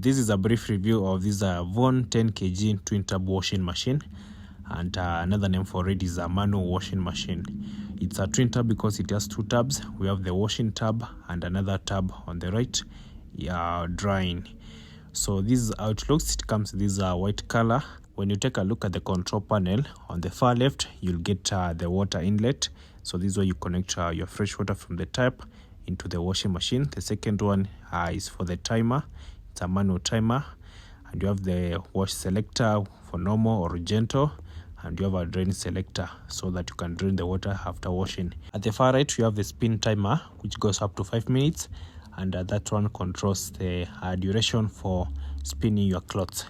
This is a brief review of this Von 10 kg twin tub washing machine, and another name for it is a manual washing machine. It's a twin tub because it has two tabs. We have the washing tab and another tab on the right, drying. So this is how it looks. It comes with this white color. When you take a look at the control panel on the far left, you'll get the water inlet. So this is where you connect your fresh water from the tap into the washing machine. The second one is for the timer. It's a manual timer, and you have the wash selector for normal or gentle, and you have a drain selector so that you can drain the water after washing. At the far right, you have the spin timer, which goes up to 5 minutes, and that one controls the duration for spinning your clothes.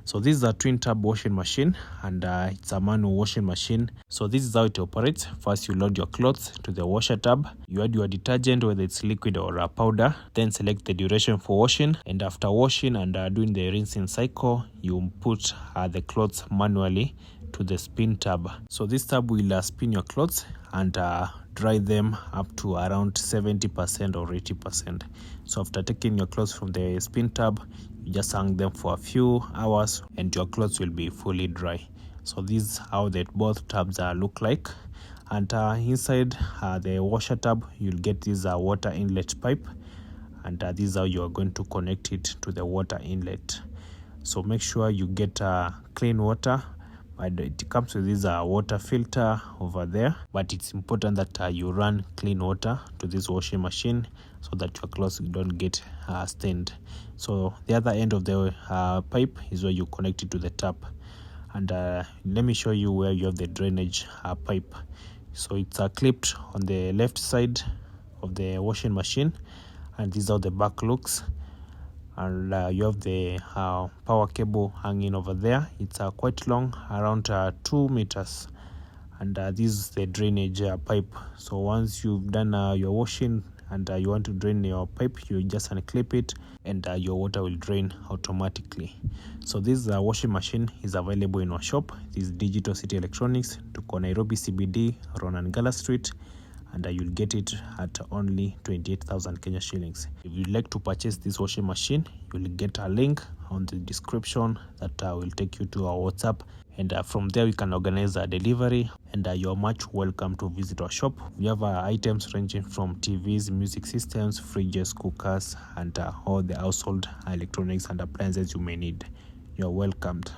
So this is a twin tub washing machine, and it's a manual washing machine. So this is how it operates. First, you load your clothes to the washer tab. You add your detergent, whether it's liquid or a powder. Then select the duration for washing. And after washing and doing the rinsing cycle, you put the clothes manually to the spin tab. So this tab will spin your clothes and dry them up to around 70% or 80%. So after taking your clothes from the spin tab, you just hang them for a few hours and your clothes will be fully dry. So this is how both tabs look like. And inside the washer tab, you'll get this water inlet pipe, and this is how you are going to connect it to the water inlet. So make sure you get clean water. It comes with this water filter over there, but it's important that you run clean water to this washing machine so that your clothes don't get stained. So the other end of the pipe is where you connect it to the tap, and let me show you where you have the drainage pipe. So it's clipped on the left side of the washing machine, and this is how the back looks. And you have the power cable hanging over there. It's quite long, around 2 meters, and this is the drainage pipe. So once you've done your washing and you want to drain your pipe, you just unclip it and your water will drain automatically. So this washing machine is available in our shop. This is Digital City Electronics, to Nairobi CBD, Ronan Gala Street, and you'll get it at only 28,000 Kenya shillings. If you'd like to purchase this washing machine, you'll get a link on the description that will take you to our WhatsApp, and from there we can organize a delivery, and you're much welcome to visit our shop. We have items ranging from TVs, music systems, fridges, cookers, and all the household electronics and appliances you may need. You're welcomed.